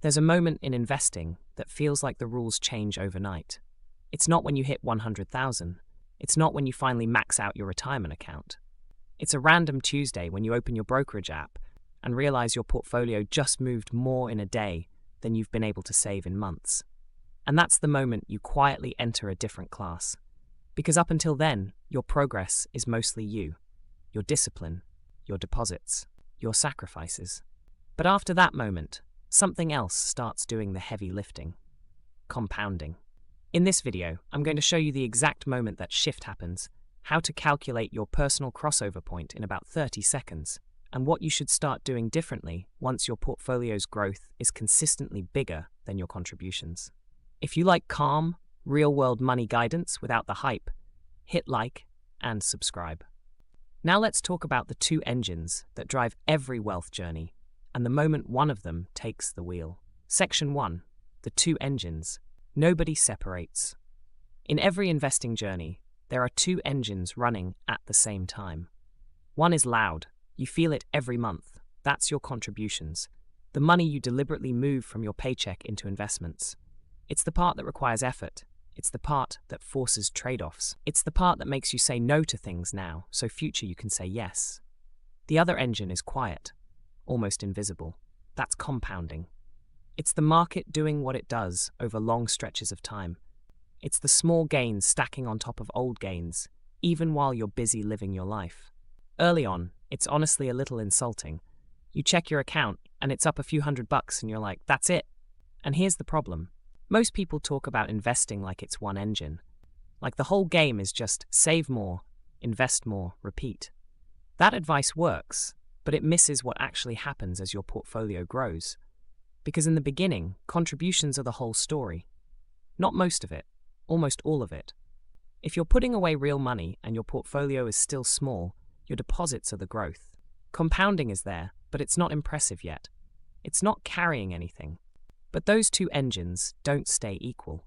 There's a moment in investing that feels like the rules change overnight. It's not when you hit 100,000. It's not when you finally max out your retirement account. It's a random Tuesday when you open your brokerage app and realize your portfolio just moved more in a day than you've been able to save in months. And that's the moment you quietly enter a different class. Because up until then, your progress is mostly you, your discipline, your deposits, your sacrifices. But after that moment, something else starts doing the heavy lifting: compounding. In this video, I'm going to show you the exact moment that shift happens, how to calculate your personal crossover point in about 30 seconds, and what you should start doing differently once your portfolio's growth is consistently bigger than your contributions. If you like calm, real-world money guidance without the hype, hit like and subscribe. Now let's talk about the two engines that drive every wealth journey, and the moment one of them takes the wheel. Section 1. The two engines. Nobody separates. In every investing journey, there are two engines running at the same time. One is loud. You feel it every month. That's your contributions. The money you deliberately move from your paycheck into investments. It's the part that requires effort. It's the part that forces trade-offs. It's the part that makes you say no to things now, so future you can say yes. The other engine is quiet, almost invisible. That's compounding. It's the market doing what it does over long stretches of time. It's the small gains stacking on top of old gains, even while you're busy living your life. Early on, it's honestly a little insulting. You check your account and it's up a few $100 and you're like, that's it. And here's the problem. Most people talk about investing like it's one engine. Like the whole game is just save more, invest more, repeat. That advice works, but it misses what actually happens as your portfolio grows. Because in the beginning, contributions are the whole story. Not most of it, almost all of it. If you're putting away real money and your portfolio is still small, your deposits are the growth. Compounding is there, but it's not impressive yet. It's not carrying anything. But those two engines don't stay equal.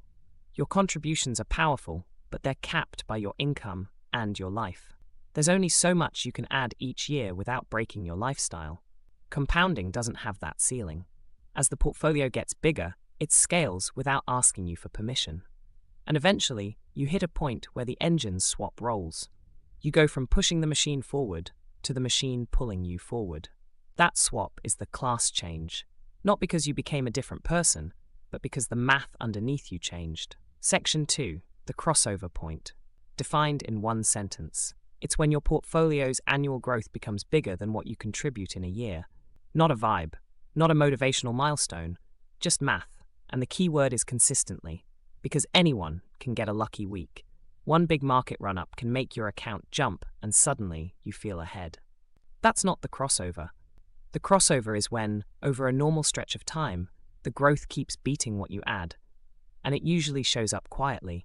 Your contributions are powerful, but they're capped by your income and your life. There's only so much you can add each year without breaking your lifestyle. Compounding doesn't have that ceiling. As the portfolio gets bigger, it scales without asking you for permission. And eventually, you hit a point where the engines swap roles. You go from pushing the machine forward to the machine pulling you forward. That swap is the class change. Not because you became a different person, but because the math underneath you changed. Section 2. The crossover point. Defined in one sentence. It's when your portfolio's annual growth becomes bigger than what you contribute in a year. Not a vibe, not a motivational milestone, just math. And the key word is consistently. Because anyone can get a lucky week. One big market run-up can make your account jump and suddenly you feel ahead. That's not the crossover. The crossover is when, over a normal stretch of time, the growth keeps beating what you add, and it usually shows up quietly.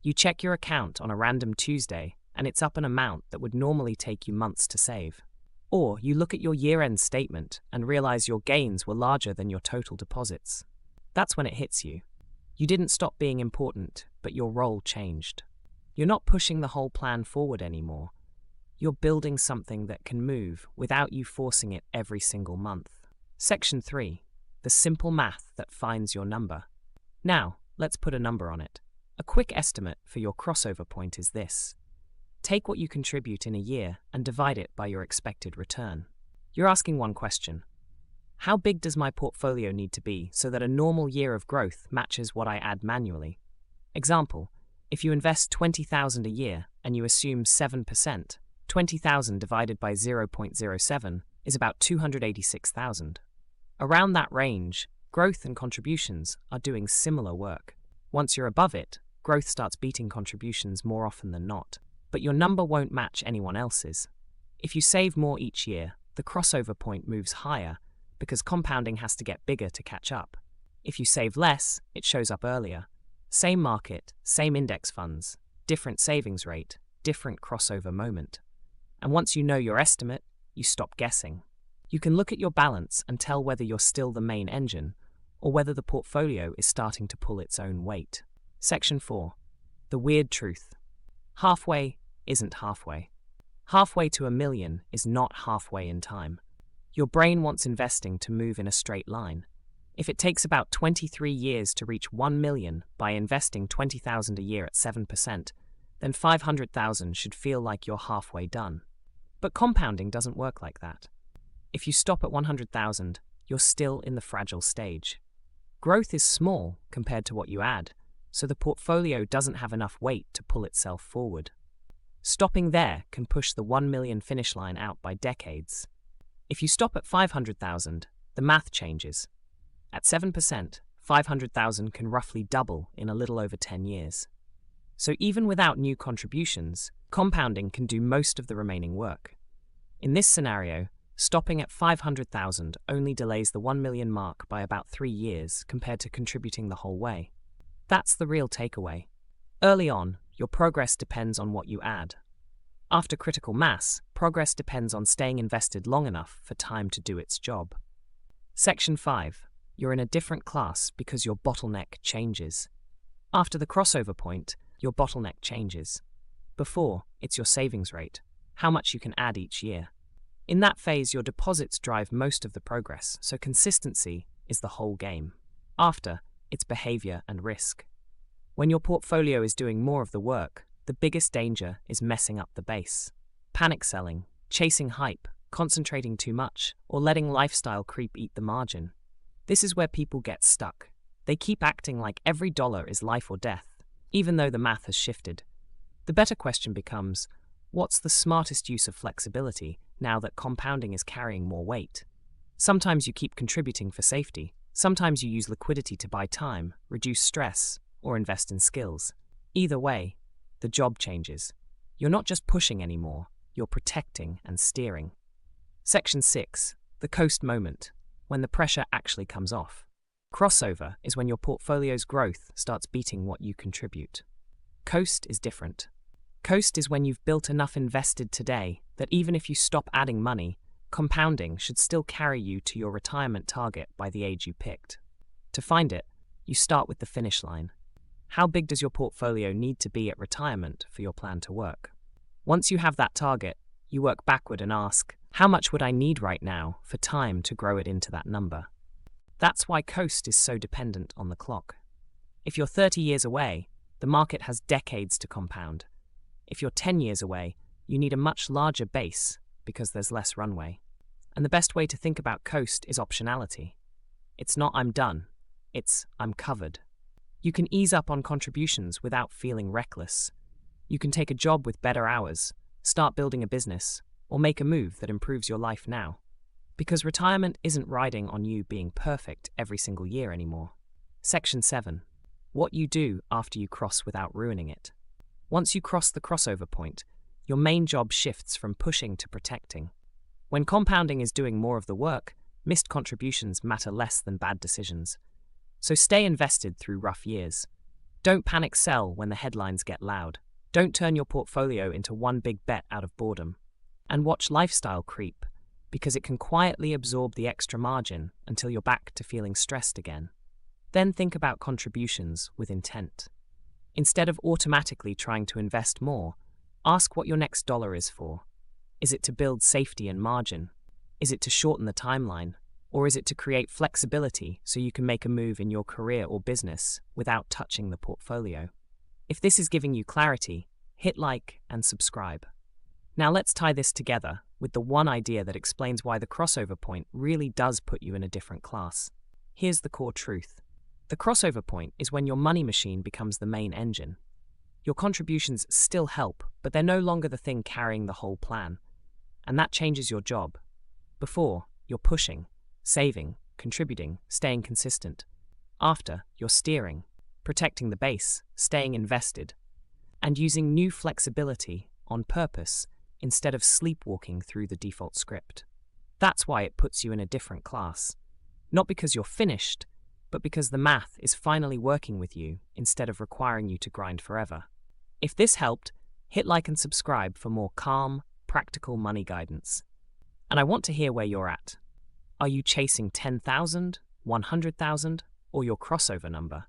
You check your account on a random Tuesday, and it's up an amount that would normally take you months to save. Or you look at your year-end statement and realize your gains were larger than your total deposits. That's when it hits you. You didn't stop being important, but your role changed. You're not pushing the whole plan forward anymore. You're building something that can move without you forcing it every single month. Section 3. The simple math that finds your number. Now, let's put a number on it. A quick estimate for your crossover point is this. Take what you contribute in a year and divide it by your expected return. You're asking one question. How big does my portfolio need to be so that a normal year of growth matches what I add manually? Example, if you invest $20,000 a year and you assume 7%, 20,000 divided by 0.07 is about 286,000. Around that range, growth and contributions are doing similar work. Once you're above it, growth starts beating contributions more often than not. But your number won't match anyone else's. If you save more each year, the crossover point moves higher because compounding has to get bigger to catch up. If you save less, it shows up earlier. Same market, same index funds, different savings rate, different crossover moment. And once you know your estimate, you stop guessing. You can look at your balance and tell whether you're still the main engine or whether the portfolio is starting to pull its own weight. Section 4. The weird truth. Halfway isn't halfway. Halfway to $1 million is not halfway in time. Your brain wants investing to move in a straight line. If it takes about 23 years to reach 1 million by investing 20,000 a year at 7%, then 500,000 should feel like you're halfway done. But compounding doesn't work like that. If you stop at 100,000, you're still in the fragile stage. Growth is small compared to what you add, so the portfolio doesn't have enough weight to pull itself forward. Stopping there can push the 1 million finish line out by decades. If you stop at 500,000, the math changes. At 7%, 500,000 can roughly double in a little over 10 years. So even without new contributions, compounding can do most of the remaining work. In this scenario, stopping at 500,000 only delays the 1 million mark by about 3 years compared to contributing the whole way. That's the real takeaway. Early on, your progress depends on what you add. After critical mass, progress depends on staying invested long enough for time to do its job. Section 5. You're in a different class because your bottleneck changes. After the crossover point, your bottleneck changes. Before, it's your savings rate, how much you can add each year. In that phase, your deposits drive most of the progress, so consistency is the whole game. After, it's behavior and risk. When your portfolio is doing more of the work, the biggest danger is messing up the base. Panic selling, chasing hype, concentrating too much, or letting lifestyle creep eat the margin. This is where people get stuck. They keep acting like every dollar is life or death, even though the math has shifted. The better question becomes, what's the smartest use of flexibility now that compounding is carrying more weight? Sometimes you keep contributing for safety. Sometimes you use liquidity to buy time, reduce stress, or invest in skills. Either way, the job changes. You're not just pushing anymore, you're protecting and steering. Section 6. The coast moment, when the pressure actually comes off. Crossover is when your portfolio's growth starts beating what you contribute. Coast is different. Coast is when you've built enough invested today that even if you stop adding money, compounding should still carry you to your retirement target by the age you picked. To find it, you start with the finish line. How big does your portfolio need to be at retirement for your plan to work? Once you have that target, you work backward and ask, how much would I need right now for time to grow it into that number? That's why coast is so dependent on the clock. If you're 30 years away, the market has decades to compound. If you're 10 years away, you need a much larger base because there's less runway. And the best way to think about coast is optionality. It's not I'm done, it's I'm covered. You can ease up on contributions without feeling reckless. You can take a job with better hours, start building a business, or make a move that improves your life now. Because retirement isn't riding on you being perfect every single year anymore. Section 7. What you do after you cross without ruining it. Once you cross the crossover point, your main job shifts from pushing to protecting. When compounding is doing more of the work, missed contributions matter less than bad decisions. So stay invested through rough years. Don't panic sell when the headlines get loud. Don't turn your portfolio into one big bet out of boredom. And watch lifestyle creep, because it can quietly absorb the extra margin until you're back to feeling stressed again. Then think about contributions with intent. Instead of automatically trying to invest more, ask what your next dollar is for. Is it to build safety and margin? Is it to shorten the timeline? Or is it to create flexibility so you can make a move in your career or business without touching the portfolio? If this is giving you clarity, hit like and subscribe. Now let's tie this together with the one idea that explains why the crossover point really does put you in a different class. Here's the core truth. The crossover point is when your money machine becomes the main engine. Your contributions still help, but they're no longer the thing carrying the whole plan. And that changes your job. Before, you're pushing, saving, contributing, staying consistent. After, you're steering, protecting the base, staying invested, and using new flexibility on purpose instead of sleepwalking through the default script. That's why it puts you in a different class. Not because you're finished, but because the math is finally working with you instead of requiring you to grind forever. If this helped, hit like and subscribe for more calm, practical money guidance. And I want to hear where you're at. Are you chasing 10,000, 100,000, or your crossover number?